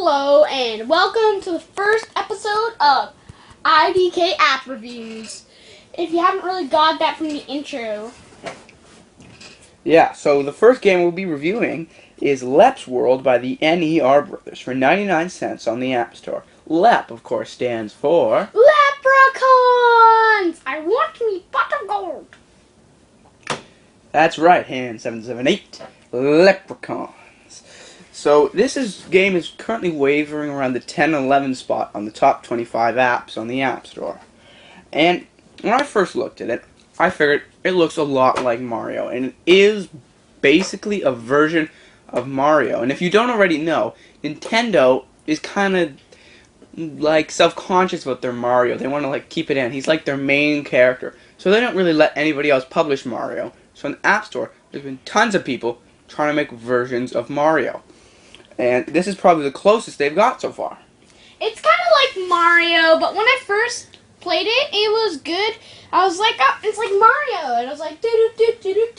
Hello and welcome to the first episode of IDK App Reviews. If you haven't really got that from the intro. Yeah, so the first game we'll be reviewing is Lep's World by the NER Brothers for 99 cents on the App Store. Lep, of course, stands for Leprechauns! I want me pot of gold! That's right, hand 778. Leprechauns. So this game is currently wavering around the 10-11 spot on the top 25 apps on the App Store. And when I first looked at it, I figured it looks a lot like Mario, and it is basically a version of Mario. And if you don't already know, Nintendo is kind of like self-conscious about their Mario. They want to like keep it in. He's like their main character, so they don't really let anybody else publish Mario. So in the App Store, there's been tons of people trying to make versions of Mario, and this is probably the closest they've got so far. It's kind of like Mario, but when I first played it, it was good. I was like, oh, it's like Mario, and I was like, do do do do do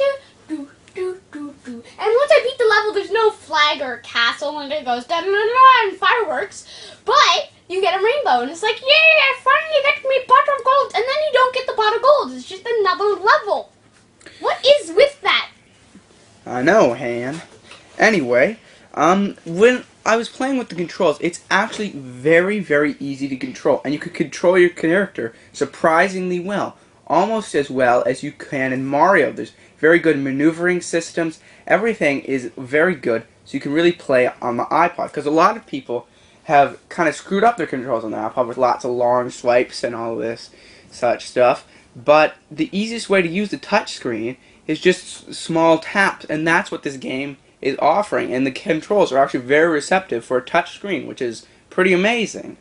do do do do. And once I beat the level, there's no flag or castle, and it goes da da da da and fireworks, but you get a rainbow, and it's like, yeah, I finally get me pot of gold, and then you don't get the pot of gold. It's just another level. What is with that? I know, Han. Anyway, when I was playing with the controls, it's actually very, very easy to control, and you can control your character surprisingly well, almost as well as you can in Mario. There's very good maneuvering systems. Everything is very good, so you can really play on the iPod, because a lot of people have kind of screwed up their controls on the iPod with lots of long swipes and all this such stuff. But the easiest way to use the touchscreen is just small taps, and that's what this game is offering. And the controls are actually very receptive for a touch screen, which is pretty amazing,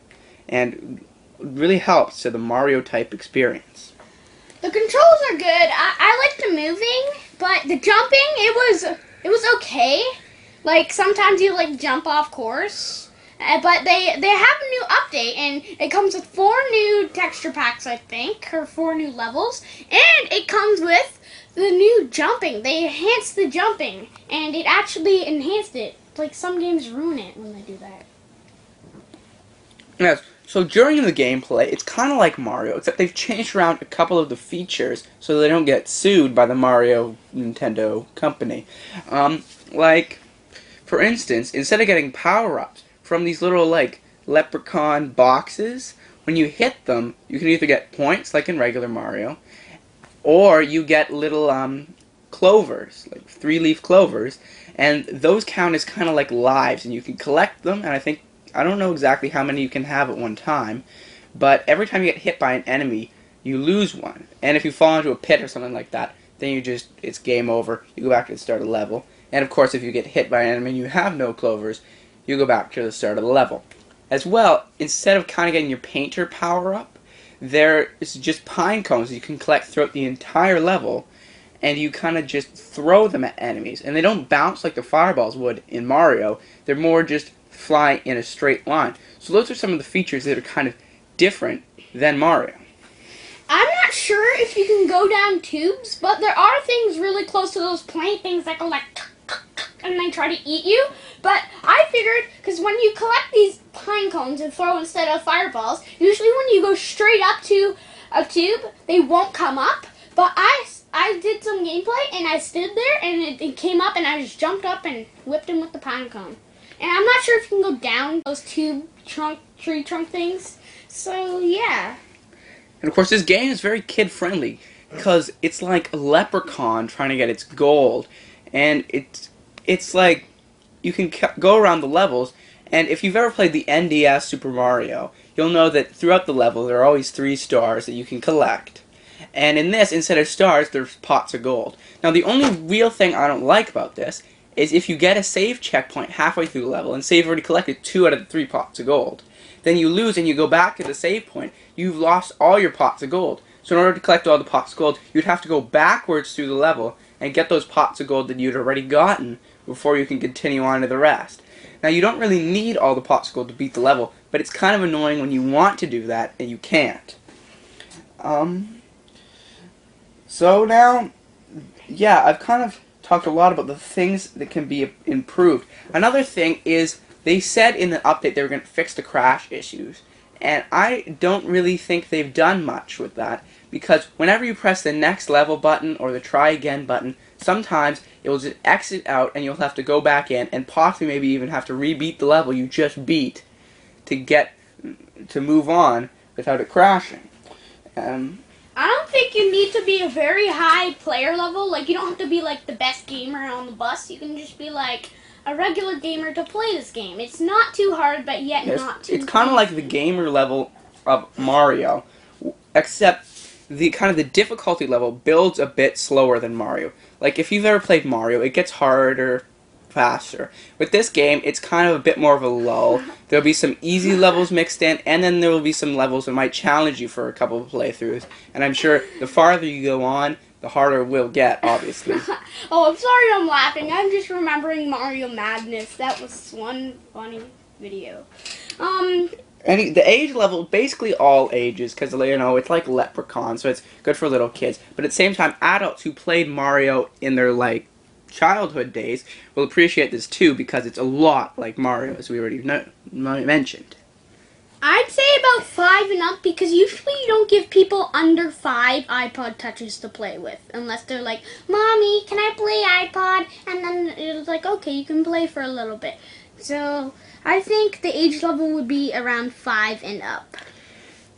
and really helps to the Mario type experience. The controls are good. I like the moving, but the jumping, it was okay. Like sometimes you like jump off course. But they have a new update, and it comes with 4 new texture packs, I think, or 4 new levels, and it comes with the new jumping. They enhanced the jumping, and it actually enhanced it. Like some games ruin it when they do that. Yes, so during the gameplay, it's kind of like Mario, except they've changed around a couple of the features so they don't get sued by the Mario Nintendo company. Like, for instance, instead of getting power-ups from these little like leprechaun boxes, when you hit them, you can either get points like in regular Mario, or you get little clovers, like 3-leaf clovers, and those count as kind of like lives, and you can collect them. And I don't know exactly how many you can have at one time, but every time you get hit by an enemy, you lose one. And if you fall into a pit or something like that, then it's game over. You go back to the start of the level. And of course, if you get hit by an enemy and you have no clovers, you go back to the start of the level. As well, instead of kind of getting your painter power up, there is just pine cones you can collect throughout the entire level, and you kind of just throw them at enemies. And they don't bounce like the fireballs would in Mario. They're more just fly in a straight line. So those are some of the features that are kind of different than Mario. I'm not sure if you can go down tubes, but there are things really close to those plant things that go like and they try to eat you. But I figured, because when you collect these pine cones and throw instead of fireballs, usually when you go straight up to a tube, they won't come up. But I did some gameplay, and I stood there, and it came up, and I just jumped up and whipped him with the pine cone. And I'm not sure if you can go down those tree trunk things. So, yeah. And of course, this game is very kid-friendly, because it's like a leprechaun trying to get its gold. And it's like you can go around the levels, and if you've ever played the NDS Super Mario, you'll know that throughout the level there are always 3 stars that you can collect. And in this, instead of stars, there's pots of gold. Now, the only real thing I don't like about this is if you get a save checkpoint halfway through the level, and say you've already collected 2 out of the 3 pots of gold, then you lose and you go back to the save point, you've lost all your pots of gold. So in order to collect all the pots of gold, you'd have to go backwards through the level and get those pots of gold that you'd already gotten before you can continue on to the rest. Now, you don't really need all the pots of gold to beat the level, but it's kind of annoying when you want to do that and you can't. So now, yeah, I've kind of talked a lot about the things that can be improved. Another thing is they said in the update they were going to fix the crash issues. And I don't really think they've done much with that, because whenever you press the next level button or the try again button, sometimes it will just exit out and you'll have to go back in and possibly maybe even have to rebeat the level you just beat to move on without it crashing. I don't think you need to be a very high player level. Like, you don't have to be like the best gamer on the bus. You can just be like a regular gamer to play this game. It's not too hard, but yet not too. It's kind of like the gamer level of Mario, except the difficulty level builds a bit slower than Mario. Like, if you've ever played Mario, it gets harder faster. With this game, it's kind of a bit more of a lull. There'll be some easy levels mixed in, and then there will be some levels that might challenge you for a couple of playthroughs. And I'm sure the farther you go on, the harder it will get, obviously. Oh, I'm sorry I'm laughing. I'm just remembering Mario Madness. That was one funny video. The age level, basically all ages, because, you know, it's like Leprechaun, so it's good for little kids. But at the same time, adults who played Mario in their, like, childhood days will appreciate this too, because it's a lot like Mario, as we already mentioned. I'd say about 5 and up, because usually you don't give people under 5 iPod touches to play with, unless they're like, Mommy, can I play iPod? And then it's like, okay, you can play for a little bit. So I think the age level would be around 5 and up.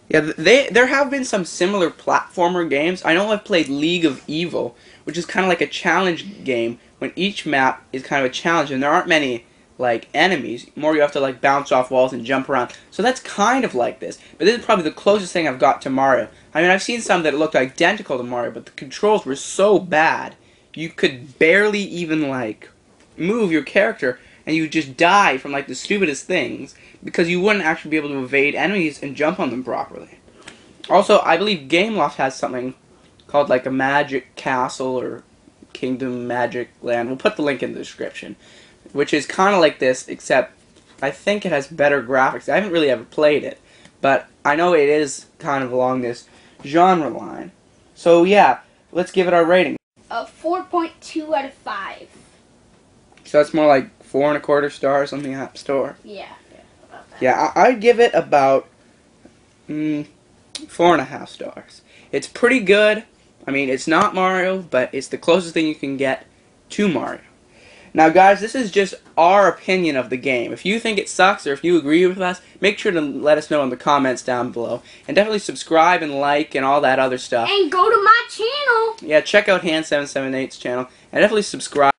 Yeah, there have been some similar platformer games. I know I've played League of Evil, which is kind of like a challenge game, when each map is kind of a challenge, and there aren't many, like, enemies. More you have to, like, bounce off walls and jump around. So that's kind of like this. But this is probably the closest thing I've got to Mario. I mean, I've seen some that looked identical to Mario, but the controls were so bad, you could barely even, like, move your character, and you would just die from, like, the stupidest things, because you wouldn't actually be able to evade enemies and jump on them properly. Also, I believe Gameloft has something called, like, a Magic Castle or Kingdom Magic Land. We'll put the link in the description. Which is kind of like this, except I think it has better graphics. I haven't really ever played it, but I know it is kind of along this genre line. So yeah, let's give it our rating. 4.2 out of 5. So that's more like 4.25 stars on the App Store. Yeah. Yeah, I'd give it about 4.5 stars. It's pretty good. I mean, it's not Mario, but it's the closest thing you can get to Mario. Now, guys, this is just our opinion of the game. If you think it sucks or if you agree with us, make sure to let us know in the comments down below. And definitely subscribe and like and all that other stuff. And go to my channel. Yeah, check out Hand778's channel. And definitely subscribe.